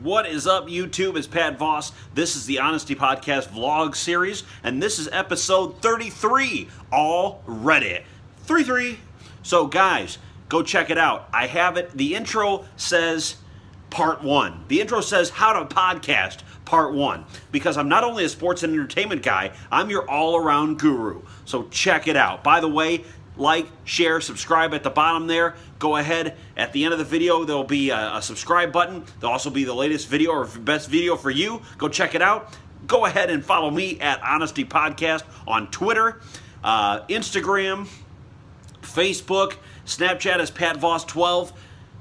What is up, YouTube? It's Pat Voss. This is the Honesty Podcast vlog series, and this is episode 33 already. 33. So, guys, go check it out. I have it. The intro says part 1. The intro says how to podcast part 1, because I'm not only a sports and entertainment guy, I'm your all-around guru. So check it out. By the way, like, share, subscribe at the bottom there. Go ahead. At the end of the video, there'll be a subscribe button. There'll also be the latest video or best video for you. Go check it out. Go ahead and follow me at Honesty Podcast on Twitter, Instagram, Facebook, Snapchat is PatVoss12.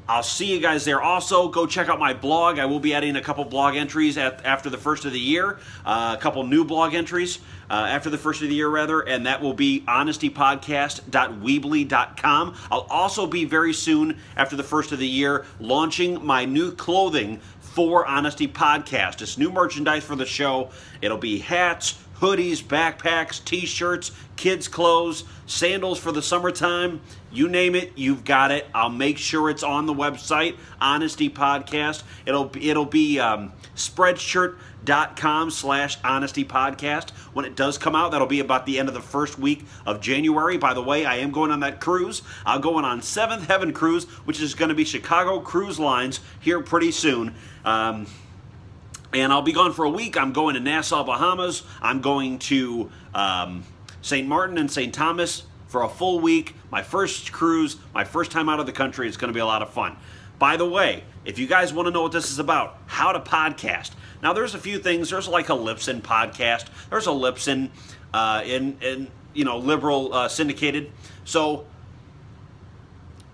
I'll see you guys there. Also, go check out my blog. I will be adding a couple blog entries after the first of the year, a couple new blog entries after the first of the year, rather, and that will be honestypodcast.weebly.com. I'll also be very soon, after the first of the year, launching my new clothing for Honesty Podcast. It's new merchandise for the show. It'll be hats, hoodies, backpacks, t-shirts, kids' clothes, sandals for the summertime. You name it, you've got it. I'll make sure it's on the website, Honesty Podcast. It'll be spreadshirt.com/Honesty Podcast. When it does come out, that'll be about the end of the first week of January. By the way, I am going on that cruise. I'm going on Seventh Heaven Cruise, which is going to be Chicago Cruise Lines here pretty soon. And I'll be gone for a week. I'm going to Nassau, Bahamas. I'm going to St. Martin and St. Thomas for a full week. My first cruise, my first time out of the country. It's going to be a lot of fun. By the way, if you guys want to know what this is about, how to podcast. Now, there's a few things. There's like a Libsyn podcast. There's a Libsyn in liberal syndicated. So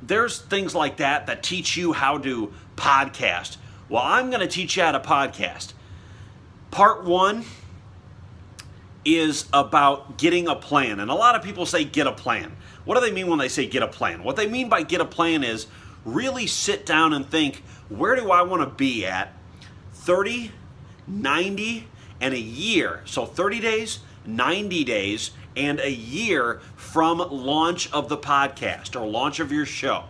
there's things like that teach you how to podcast. Well, I'm going to teach you how to podcast. Part 1 is about getting a plan. And a lot of people say get a plan. What do they mean when they say get a plan? What they mean by get a plan is really sit down and think, where do I want to be at 30, 90, and a year? So 30 days, 90 days, and a year from launch of the podcast or launch of your show.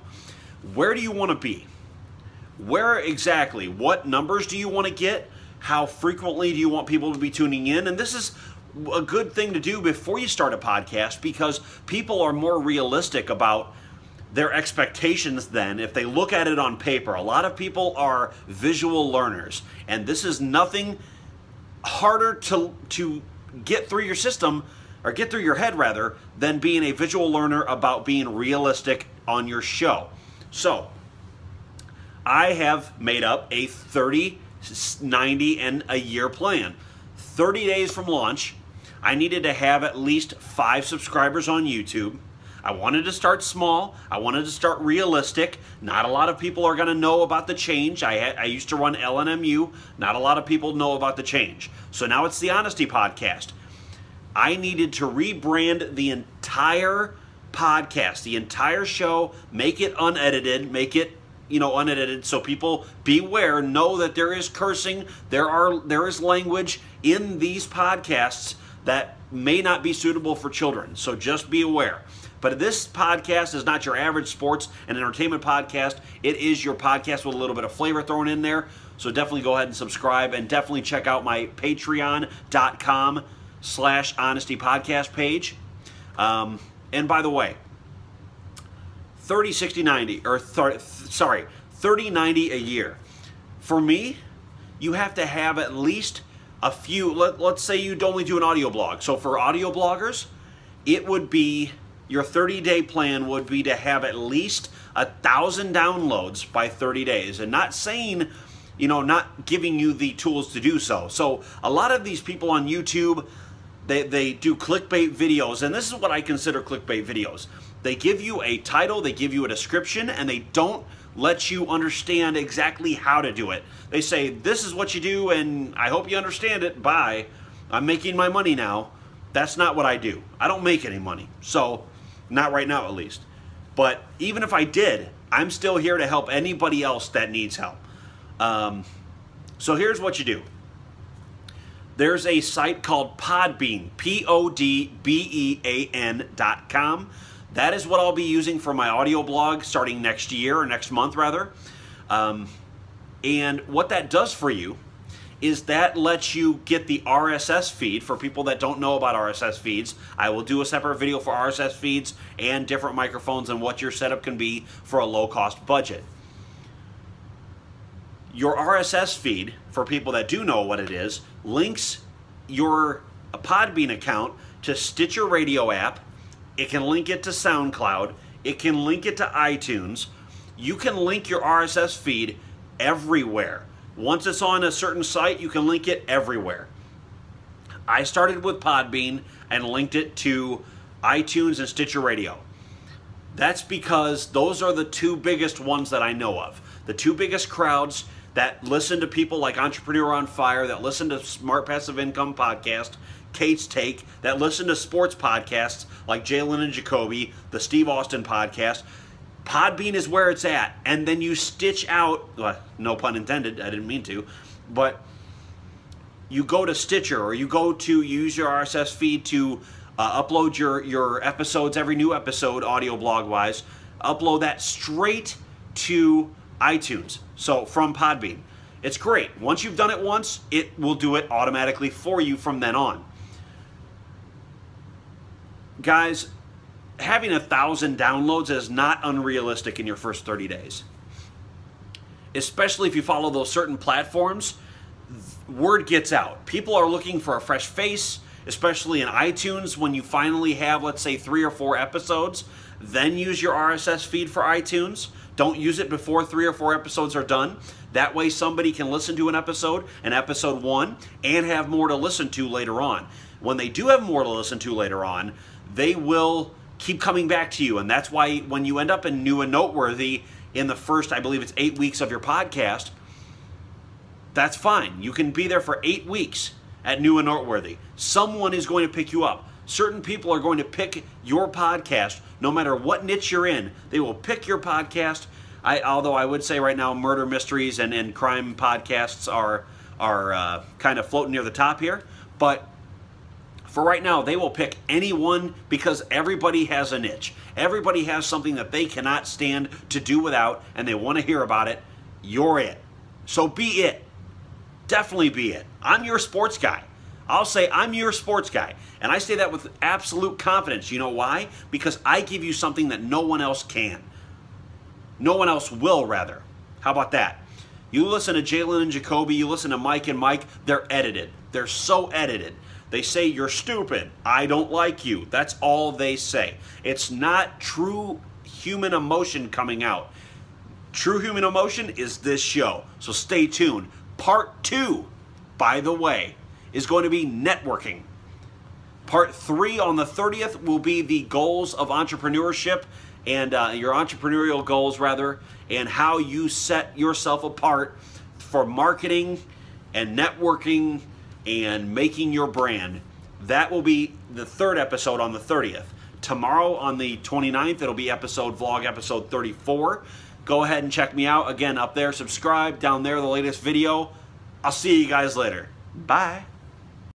Where do you want to be? Where exactly? What numbers do you want to get? How frequently do you want people to be tuning in? And this is a good thing to do before you start a podcast, because people are more realistic about their expectations than if they look at it on paper. A lot of people are visual learners, and this is nothing harder to get through your system, or get through your head rather, than being a visual learner about being realistic on your show. So I have made up a 30, 90, and a year plan. 30 days from launch, I needed to have at least 5 subscribers on YouTube. I wanted to start small. I wanted to start realistic. Not a lot of people are going to know about the change. I used to run LNMU. Not a lot of people know about the change. So now it's the Honesty Podcast. I needed to rebrand the entire podcast, the entire show, make it unedited, make it unedited, so people beware, know that there is cursing, there is language in these podcasts that may not be suitable for children. So just be aware. But this podcast is not your average sports and entertainment podcast. It is your podcast with a little bit of flavor thrown in there. So definitely go ahead and subscribe, and definitely check out my patreon.com/Honesty Podcast page. And by the way, 30, 60, 90, or 30, 90 a year. For me, you have to have at least a few, let's say you only do an audio blog. So for audio bloggers, it would be, your 30-day plan would be to have at least 1,000 downloads by 30 days. And not saying, not giving you the tools to do so. So a lot of these people on YouTube, they do clickbait videos, and this is what I consider clickbait videos. They give you a title, they give you a description, and they don't let you understand exactly how to do it. They say, this is what you do, and I hope you understand it. Bye. I'm making my money now. That's not what I do. I don't make any money. So, not right now at least. But even if I did, I'm still here to help anybody else that needs help. So here's what you do. there's a site called Podbean, Podbean.com. That is what I'll be using for my audio blog starting next year, or next month rather. And what that does for you is that lets you get the RSS feed. For people that don't know about RSS feeds, I will do a separate video for RSS feeds and different microphones and what your setup can be for a low-cost budget. Your RSS feed, for people that do know what it is, links your Podbean account to Stitcher Radio app. It can link it to SoundCloud. It can link it to iTunes. You can link your RSS feed everywhere. Once it's on a certain site, you can link it everywhere. I started with Podbean and linked it to iTunes and Stitcher Radio. That's because those are the two biggest ones that I know of. The two biggest crowds that listen to people like Entrepreneur on Fire, that listen to Smart Passive Income Podcast, Kate's Take, that listen to sports podcasts like Jalen and Jacoby, the Steve Austin Podcast. Podbean is where it's at, and then you stitch out, well, no pun intended, I didn't mean to, but you go to Stitcher, or you use your RSS feed to upload your episodes, every new episode, audio blog-wise, upload that straight to iTunes, so from Podbean. It's great. Once you've done it once, it will do it automatically for you from then on. Guys, having 1,000 downloads is not unrealistic in your first 30 days. Especially if you follow those certain platforms, word gets out. People are looking for a fresh face, especially in iTunes. When you finally have, let's say, 3 or 4 episodes, then use your RSS feed for iTunes. Don't use it before 3 or 4 episodes are done. That way somebody can listen to an episode 1, and have more to listen to later on. When they do have more to listen to later on, they will keep coming back to you, and that's why when you end up in New and Noteworthy in the first, I believe it's 8 weeks of your podcast, that's fine. You can be there for 8 weeks at New and Noteworthy. Someone is going to pick you up. Certain people are going to pick your podcast, no matter what niche you're in. They will pick your podcast. Although I would say right now murder mysteries and crime podcasts are kind of floating near the top here, but for right now, they will pick anyone because everybody has a niche. Everybody has something that they cannot stand to do without, and they want to hear about it. You're it. So be it. Definitely be it. I'm your sports guy. I'll say I'm your sports guy. And I say that with absolute confidence. You know why? Because I give you something that no one else can. No one else will, rather. How about that? You listen to Jalen and Jacoby, you listen to Mike and Mike, they're edited. They're so edited. They say, you're stupid, I don't like you. That's all they say. It's not true human emotion coming out. True human emotion is this show. So stay tuned. Part 2, by the way, is going to be networking. Part 3 on the 30th will be the goals of entrepreneurship and your entrepreneurial goals, rather, and how you set yourself apart for marketing and networking and making your brand. That will be the 3rd episode on the 30th. Tomorrow on the 29th, it'll be vlog episode 34. Go ahead and check me out. Again, up there, subscribe. Down there, the latest video. I'll see you guys later. Bye.